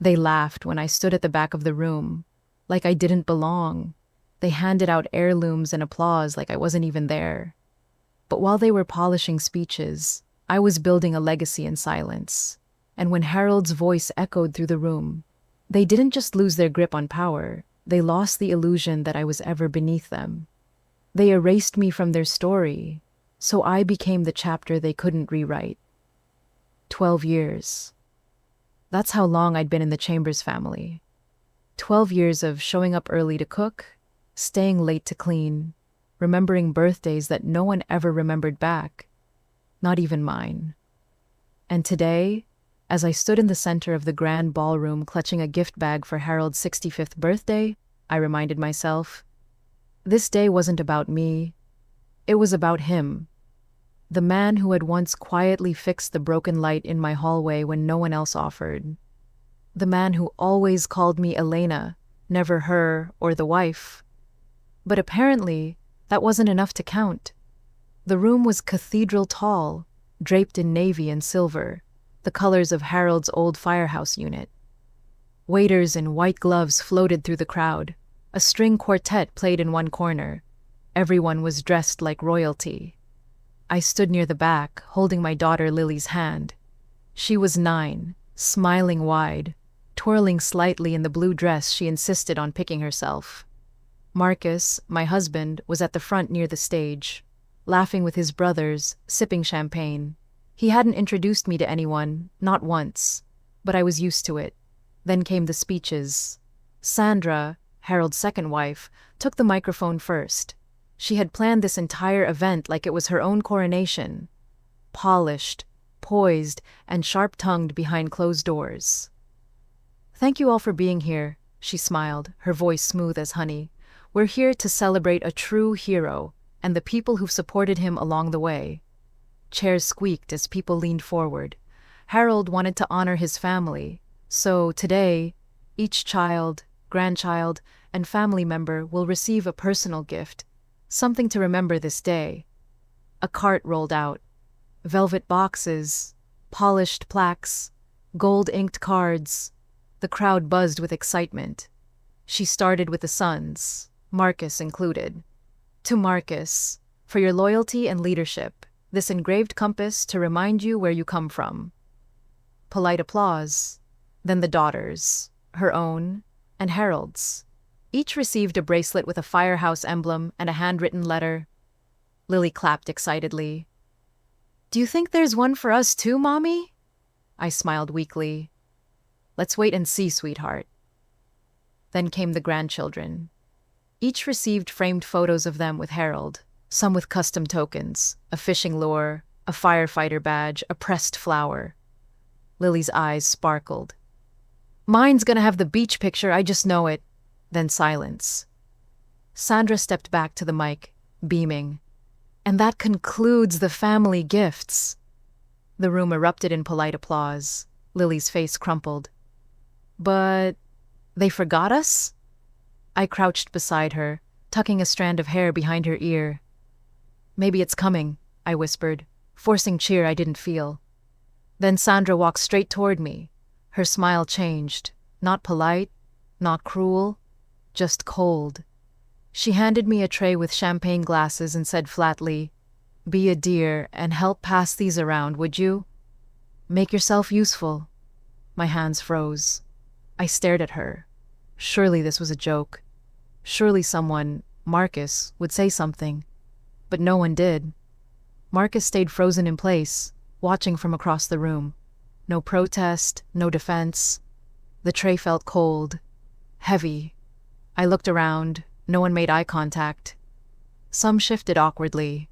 They laughed when I stood at the back of the room, like I didn't belong. They handed out heirlooms and applause like I wasn't even there. But while they were polishing speeches, I was building a legacy in silence. And when Harold's voice echoed through the room, they didn't just lose their grip on power, they lost the illusion that I was ever beneath them. They erased me from their story, so I became the chapter they couldn't rewrite. 12 years. That's how long I'd been in the Chambers family. 12 years of showing up early to cook, staying late to clean, remembering birthdays that no one ever remembered back, not even mine. And today, as I stood in the center of the grand ballroom clutching a gift bag for Harold's 65th birthday, I reminded myself, this day wasn't about me, it was about him. The man who had once quietly fixed the broken light in my hallway when no one else offered. The man who always called me Elena, never her or the wife. But apparently, that wasn't enough to count. The room was cathedral tall, draped in navy and silver, the colors of Harold's old firehouse unit. Waiters in white gloves floated through the crowd. A string quartet played in one corner. Everyone was dressed like royalty. I stood near the back, holding my daughter Lily's hand. She was 9, smiling wide, twirling slightly in the blue dress she insisted on picking herself. Marcus, my husband, was at the front near the stage, laughing with his brothers, sipping champagne. He hadn't introduced me to anyone, not once, but I was used to it. Then came the speeches. Sandra, Harold's second wife, took the microphone first. She had planned this entire event like it was her own coronation. Polished, poised, and sharp-tongued behind closed doors. "Thank you all for being here," she smiled, her voice smooth as honey. "We're here to celebrate a true hero and the people who've supported him along the way." Chairs squeaked as people leaned forward. Harold wanted to honor his family, so today, each child, grandchild, and family member will receive a personal gift, something to remember this day. A cart rolled out. Velvet boxes, polished plaques, gold-inked cards. The crowd buzzed with excitement. She started with the sons, Marcus included. "To Marcus, for your loyalty and leadership, this engraved compass to remind you where you come from." Polite applause. Then the daughters, her own, and Harold's. Each received a bracelet with a firehouse emblem and a handwritten letter. Lily clapped excitedly. "Do you think there's one for us too, Mommy?" I smiled weakly. "Let's wait and see, sweetheart." Then came the grandchildren. Each received framed photos of them with Harold, some with custom tokens, a fishing lure, a firefighter badge, a pressed flower. Lily's eyes sparkled. "Mine's gonna have the beach picture, I just know it." Then silence. Sandra stepped back to the mic, beaming. "And that concludes the family gifts." The room erupted in polite applause. Lily's face crumpled. "But they forgot us?" I crouched beside her, tucking a strand of hair behind her ear. "Maybe it's coming," I whispered, forcing cheer I didn't feel. Then Sandra walked straight toward me. Her smile changed, not polite, not cruel, just cold. She handed me a tray with champagne glasses and said flatly, "Be a dear and help pass these around, would you? Make yourself useful." My hands froze. I stared at her. Surely this was a joke. Surely someone, Marcus, would say something. But no one did. Marcus stayed frozen in place, watching from across the room. No protest, no defense. The tray felt cold, heavy. I looked around. No one made eye contact. Some shifted awkwardly.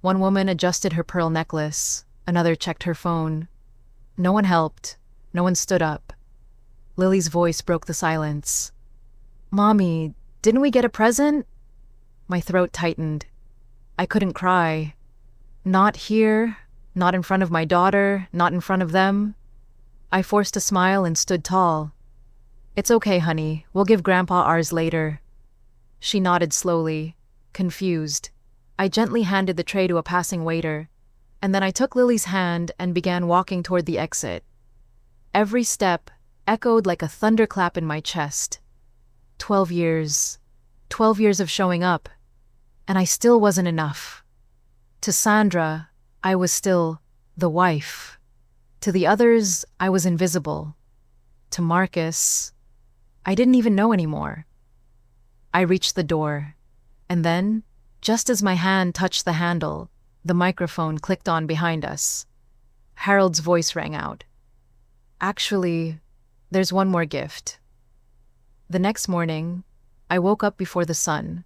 One woman adjusted her pearl necklace. Another checked her phone. No one helped. No one stood up. Lily's voice broke the silence. "Mommy, didn't we get a present?" My throat tightened. I couldn't cry. Not here, not in front of my daughter, not in front of them. I forced a smile and stood tall. "It's okay, honey. We'll give Grandpa ours later." She nodded slowly, confused. I gently handed the tray to a passing waiter, and then I took Lily's hand and began walking toward the exit. Every step, echoed like a thunderclap in my chest. 12 years. 12 years of showing up. And I still wasn't enough. To Sandra, I was still the wife. To the others, I was invisible. To Marcus, I didn't even know anymore. I reached the door, and then, just as my hand touched the handle, the microphone clicked on behind us. Harold's voice rang out. Actually, there's one more gift. The next morning, I woke up before the sun.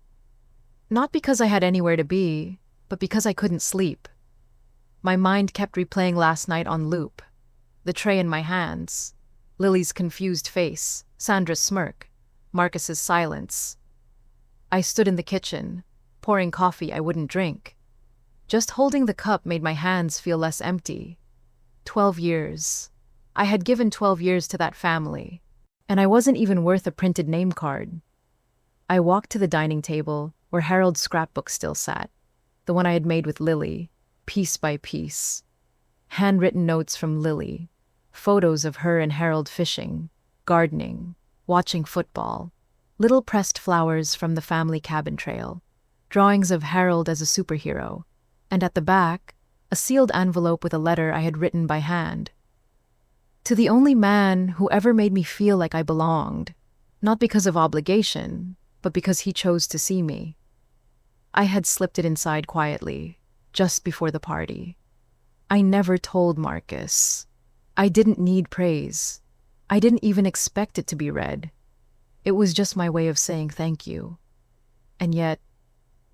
Not because I had anywhere to be, but because I couldn't sleep. My mind kept replaying last night on loop. The tray in my hands, Lily's confused face, Sandra's smirk, Marcus's silence. I stood in the kitchen, pouring coffee I wouldn't drink. Just holding the cup made my hands feel less empty. 12 years. I had given 12 years to that family, and I wasn't even worth a printed name card. I walked to the dining table where Harold's scrapbook still sat, the one I had made with Lily, piece by piece. Handwritten notes from Lily, photos of her and Harold fishing, gardening, watching football, little pressed flowers from the family cabin trail, drawings of Harold as a superhero, and at the back, a sealed envelope with a letter I had written by hand. To the only man who ever made me feel like I belonged, not because of obligation, but because he chose to see me. I had slipped it inside quietly, just before the party. I never told Marcus. I didn't need praise. I didn't even expect it to be read. It was just my way of saying thank you. And yet,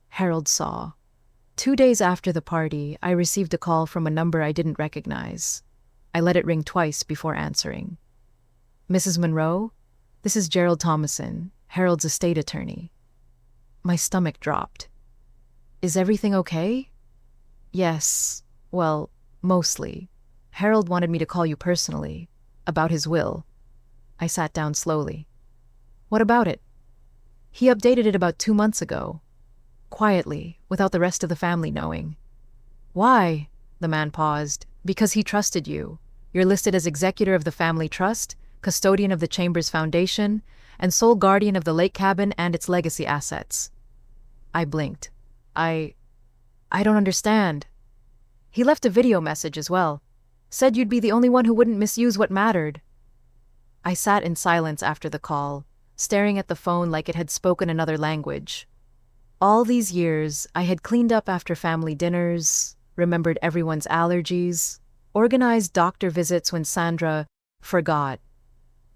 Harold saw. 2 days after the party, I received a call from a number I didn't recognize. I let it ring twice before answering. Mrs. Monroe? This is Gerald Thomason, Harold's estate attorney. My stomach dropped. Is everything okay? Yes, well, mostly. Harold wanted me to call you personally, about his will. I sat down slowly. What about it? He updated it about 2 months ago. Quietly, without the rest of the family knowing. Why? The man paused. Because he trusted you. You're listed as executor of the family trust, custodian of the Chambers Foundation, and sole guardian of the lake cabin and its legacy assets. I blinked. I don't understand. He left a video message as well. Said you'd be the only one who wouldn't misuse what mattered. I sat in silence after the call, staring at the phone like it had spoken another language. All these years, I had cleaned up after family dinners, remembered everyone's allergies, organized doctor visits when Sandra forgot,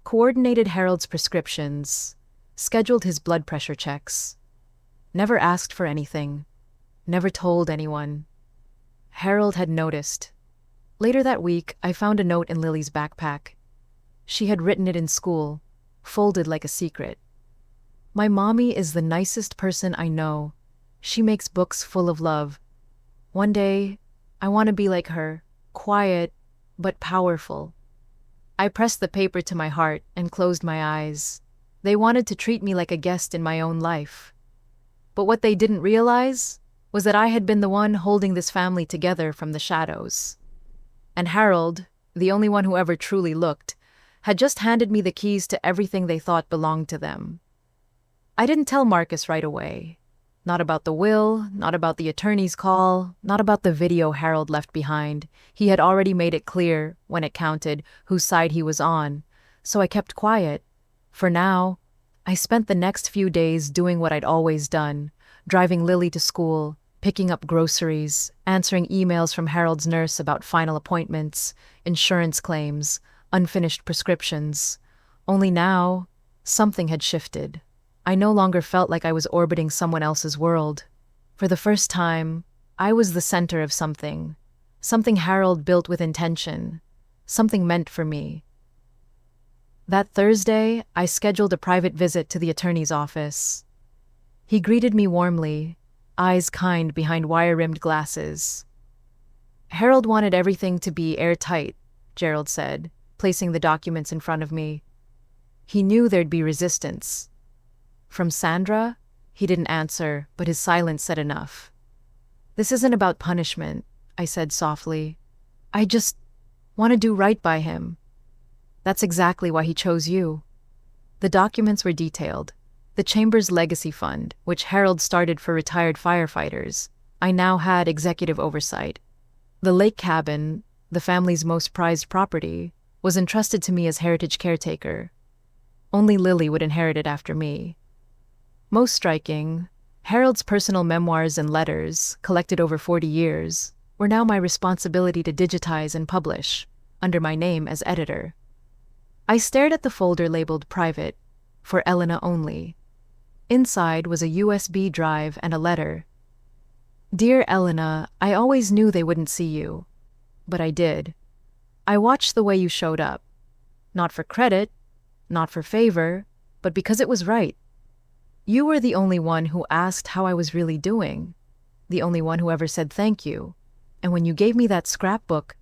coordinated Harold's prescriptions, scheduled his blood pressure checks. Never asked for anything, never told anyone. Harold had noticed. Later that week, I found a note in Lily's backpack. She had written it in school, folded like a secret. My mommy is the nicest person I know. She makes books full of love. One day, I want to be like her, quiet, but powerful. I pressed the paper to my heart and closed my eyes. They wanted to treat me like a guest in my own life. But what they didn't realize was that I had been the one holding this family together from the shadows. And Harold, the only one who ever truly looked, had just handed me the keys to everything they thought belonged to them. I didn't tell Marcus right away. Not about the will, not about the attorney's call, not about the video Harold left behind. He had already made it clear, when it counted, whose side he was on. So I kept quiet. For now, I spent the next few days doing what I'd always done, driving Lily to school, picking up groceries, answering emails from Harold's nurse about final appointments, insurance claims, unfinished prescriptions. Only now, something had shifted. I no longer felt like I was orbiting someone else's world. For the first time, I was the center of something Harold built with intention, something meant for me. That Thursday, I scheduled a private visit to the attorney's office. He greeted me warmly, eyes kind behind wire-rimmed glasses. Harold wanted everything to be airtight, Gerald said, placing the documents in front of me. He knew there'd be resistance. From Sandra? He didn't answer, but his silence said enough. This isn't about punishment, I said softly. I just want to do right by him. That's exactly why he chose you. The documents were detailed. The Chamber's legacy fund, which Harold started for retired firefighters, I now had executive oversight. The lake cabin, the family's most prized property, was entrusted to me as heritage caretaker. Only Lily would inherit it after me. Most striking, Harold's personal memoirs and letters, collected over 40 years, were now my responsibility to digitize and publish, under my name as editor. I stared at the folder labeled Private, for Elena only. Inside was a USB drive and a letter. Dear Elena, I always knew they wouldn't see you. But I did. I watched the way you showed up. Not for credit, not for favor, but because it was right. You were the only one who asked how I was really doing, the only one who ever said thank you. And when you gave me that scrapbook,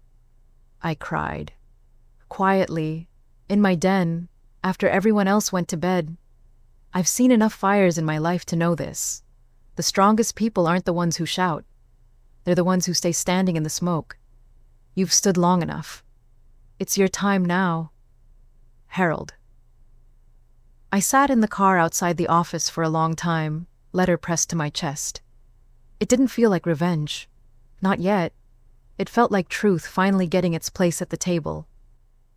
I cried. Quietly, in my den, after everyone else went to bed. I've seen enough fires in my life to know this. The strongest people aren't the ones who shout. They're the ones who stay standing in the smoke. You've stood long enough. It's your time now. Harold. I sat in the car outside the office for a long time, letter pressed to my chest. It didn't feel like revenge. Not yet. It felt like truth finally getting its place at the table.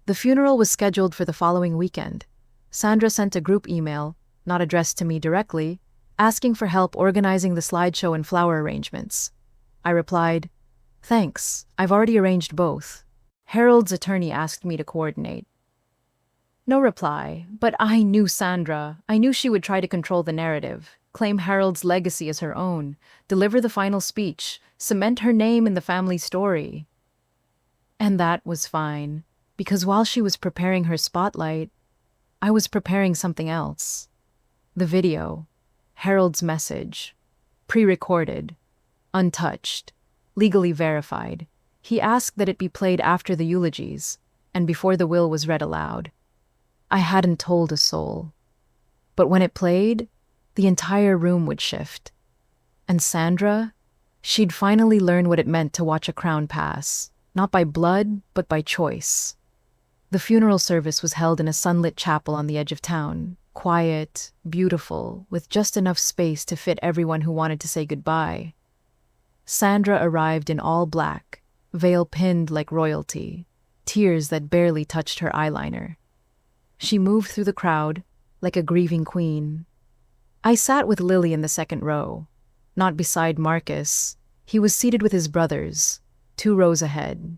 The funeral was scheduled for the following weekend. Sandra sent a group email, not addressed to me directly, asking for help organizing the slideshow and flower arrangements. I replied, "Thanks, I've already arranged both. Harold's attorney asked me to coordinate." No reply, but I knew Sandra. I knew she would try to control the narrative, claim Harold's legacy as her own, deliver the final speech, cement her name in the family story. And that was fine, because while she was preparing her spotlight, I was preparing something else. The video, Harold's message, pre-recorded, untouched, legally verified. He asked that it be played after the eulogies, and before the will was read aloud. I hadn't told a soul. But when it played, the entire room would shift. And Sandra, she'd finally learn what it meant to watch a crown pass, not by blood, but by choice. The funeral service was held in a sunlit chapel on the edge of town, quiet, beautiful, with just enough space to fit everyone who wanted to say goodbye. Sandra arrived in all black, veil pinned like royalty, tears that barely touched her eyeliner. She moved through the crowd like a grieving queen. I sat with Lily in the second row, not beside Marcus. He was seated with his brothers, 2 rows ahead.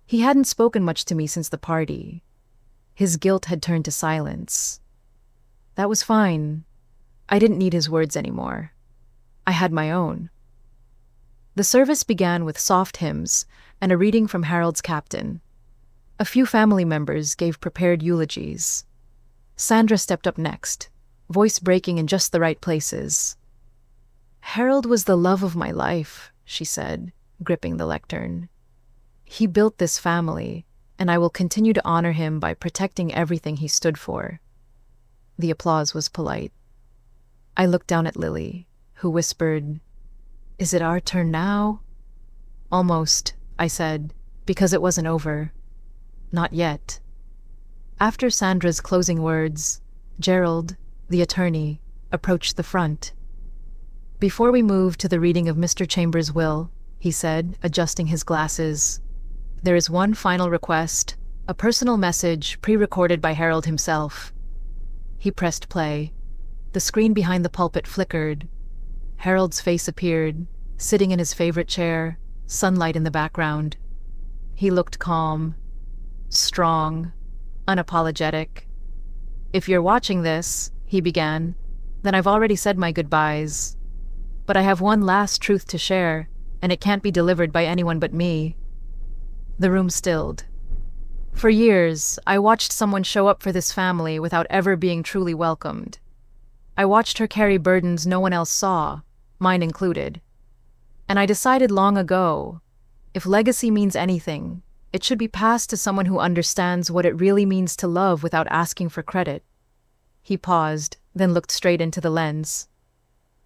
He hadn't spoken much to me since the party. His guilt had turned to silence. That was fine. I didn't need his words anymore. I had my own. The service began with soft hymns and a reading from Harold's Captain. A few family members gave prepared eulogies. Sandra stepped up next, voice breaking in just the right places. "Harold was the love of my life," she said, gripping the lectern. "He built this family, and I will continue to honor him by protecting everything he stood for." The applause was polite. I looked down at Lily, who whispered, "Is it our turn now?" "Almost," I said, because it wasn't over. Not yet. After Sandra's closing words, Gerald, the attorney, approached the front. "Before we move to the reading of Mr. Chambers' will," he said, adjusting his glasses, "there is one final request, a personal message pre-recorded by Harold himself." He pressed play. The screen behind the pulpit flickered. Harold's face appeared, sitting in his favorite chair, sunlight in the background. He looked calm, strong, unapologetic. "If you're watching this," he began, "then I've already said my goodbyes. But I have one last truth to share, and it can't be delivered by anyone but me." The room stilled. For years, I watched someone show up for this family without ever being truly welcomed. I watched her carry burdens no one else saw, mine included. And I decided long ago, if legacy means anything, it should be passed to someone who understands what it really means to love without asking for credit. He paused, then looked straight into the lens.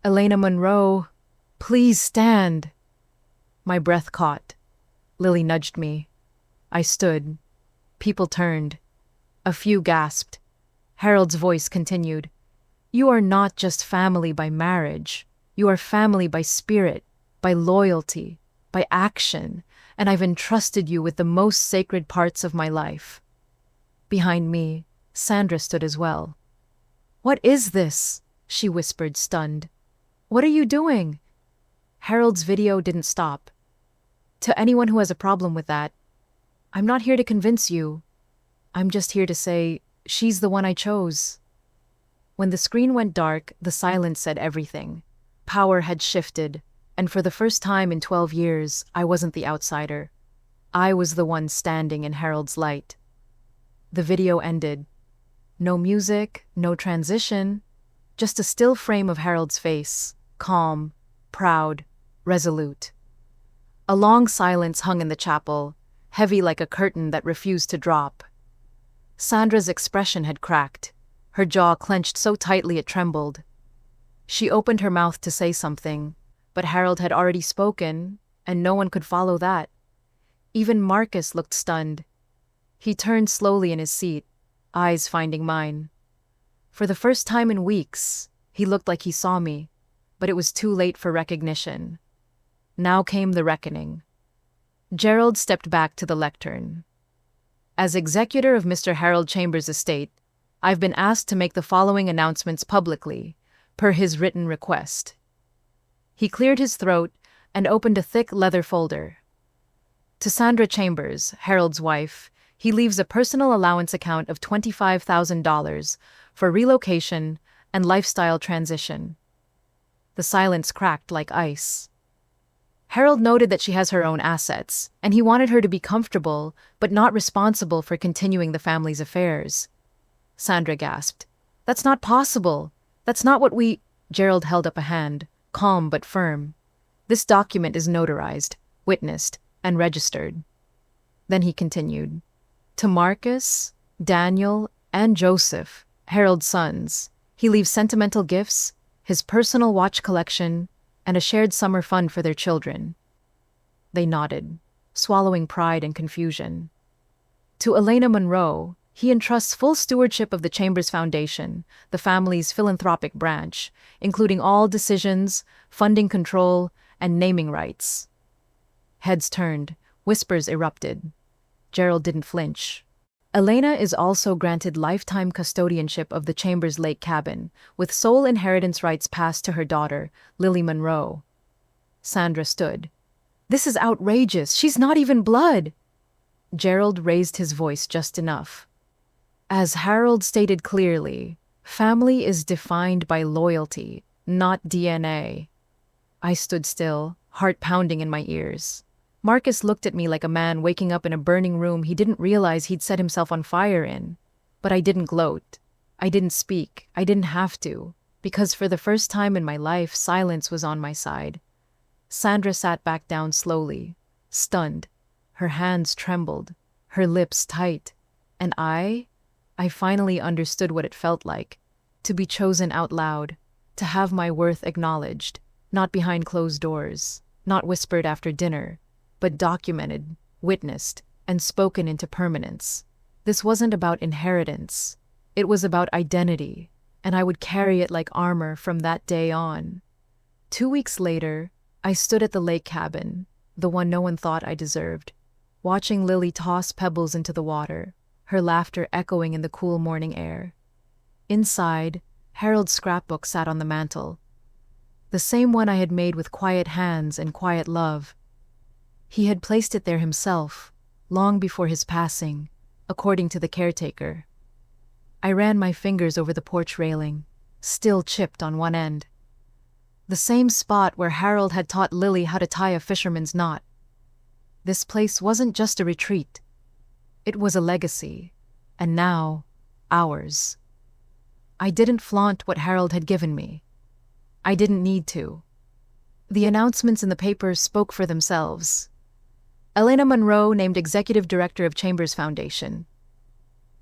"Elena Monroe, please stand." My breath caught. Lily nudged me. I stood. People turned. A few gasped. Harold's voice continued. You are not just family by marriage. You are family by spirit, by loyalty, by action, and I've entrusted you with the most sacred parts of my life. Behind me, Sandra stood as well. What is this? She whispered, stunned. What are you doing? Harold's video didn't stop. To anyone who has a problem with that, I'm not here to convince you. I'm just here to say, she's the one I chose. When the screen went dark, the silence said everything. Power had shifted, and for the first time in 12 years, I wasn't the outsider. I was the one standing in Harold's light. The video ended. No music, no transition, just a still frame of Harold's face, calm, proud, resolute. A long silence hung in the chapel, heavy like a curtain that refused to drop. Sandra's expression had cracked, her jaw clenched so tightly it trembled. She opened her mouth to say something, but Harold had already spoken, and no one could follow that. Even Marcus looked stunned. He turned slowly in his seat, eyes finding mine. For the first time in weeks, he looked like he saw me, but it was too late for recognition. Now came the reckoning. Gerald stepped back to the lectern. As executor of Mr. Harold Chambers' estate, I've been asked to make the following announcements publicly, per his written request. He cleared his throat and opened a thick leather folder. To Sandra Chambers, Harold's wife, he leaves a personal allowance account of $25,000 for relocation and lifestyle transition. The silence cracked like ice. Harold noted that she has her own assets, and he wanted her to be comfortable, but not responsible for continuing the family's affairs. Sandra gasped. That's not possible. That's not what we... Gerald held up a hand, calm but firm. This document is notarized, witnessed, and registered. Then he continued. To Marcus, Daniel, and Joseph, Harold's sons, he leaves sentimental gifts, his personal watch collection, and a shared summer fund for their children. They nodded, swallowing pride and confusion. To Elena Monroe, he entrusts full stewardship of the Chambers Foundation, the family's philanthropic branch, including all decisions, funding control, and naming rights. Heads turned, whispers erupted. Gerald didn't flinch. Elena is also granted lifetime custodianship of the Chambers Lake cabin, with sole inheritance rights passed to her daughter, Lily Monroe. Sandra stood. This is outrageous. She's not even blood. Gerald raised his voice just enough. As Harold stated clearly, family is defined by loyalty, not DNA. I stood still, heart pounding in my ears. Marcus looked at me like a man waking up in a burning room he didn't realize he'd set himself on fire in. But I didn't gloat. I didn't speak. I didn't have to, because for the first time in my life, silence was on my side. Sandra sat back down slowly, stunned. Her hands trembled, her lips tight. And I finally understood what it felt like, to be chosen out loud, to have my worth acknowledged, not behind closed doors, not whispered after dinner, but documented, witnessed, and spoken into permanence. This wasn't about inheritance. It was about identity, and I would carry it like armor from that day on. 2 weeks later, I stood at the lake cabin, the one no one thought I deserved, watching Lily toss pebbles into the water, her laughter echoing in the cool morning air. Inside, Harold's scrapbook sat on the mantel, the same one I had made with quiet hands and quiet love. He had placed it there himself, long before his passing, according to the caretaker. I ran my fingers over the porch railing, still chipped on one end. The same spot where Harold had taught Lily how to tie a fisherman's knot. This place wasn't just a retreat. It was a legacy, and now, ours. I didn't flaunt what Harold had given me. I didn't need to. The announcements in the papers spoke for themselves. Elena Monroe named Executive Director of Chambers Foundation.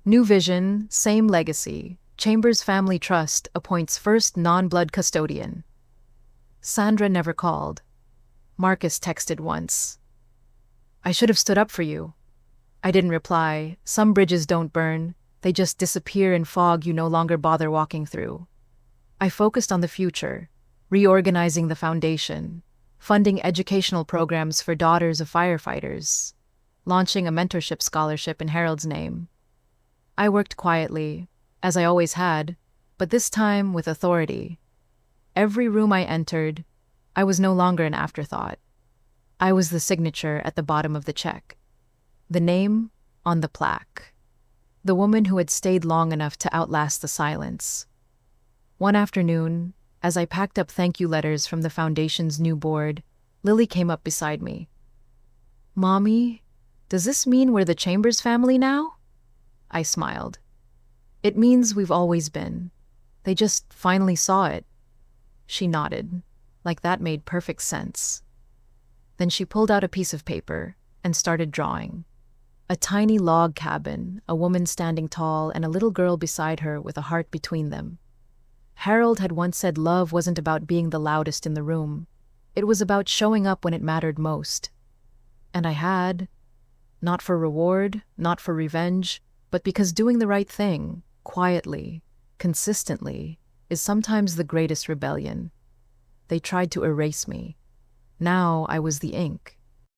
New vision, same legacy. Chambers Family Trust appoints first non-blood custodian. Sandra never called. Marcus texted once. I should have stood up for you. I didn't reply. Some bridges don't burn, They just disappear in fog you no longer bother walking through. I focused on the future, reorganizing the foundation, funding educational programs for daughters of firefighters, launching a mentorship scholarship in Harold's name. I worked quietly, as I always had, but this time with authority. Every room I entered, I was no longer an afterthought. I was the signature at the bottom of the check, the name on the plaque, the woman who had stayed long enough to outlast the silence. One afternoon, as I packed up thank you letters from the foundation's new board, Lily came up beside me. "Mommy, does this mean we're the Chambers family now?" I smiled. "It means we've always been. They just finally saw it." She nodded, like that made perfect sense. Then she pulled out a piece of paper and started drawing. A tiny log cabin, a woman standing tall, and a little girl beside her with a heart between them. Harold had once said love wasn't about being the loudest in the room. It was about showing up when it mattered most. And I had. Not for reward, not for revenge, but because doing the right thing, quietly, consistently, is sometimes the greatest rebellion. They tried to erase me. Now I was the ink.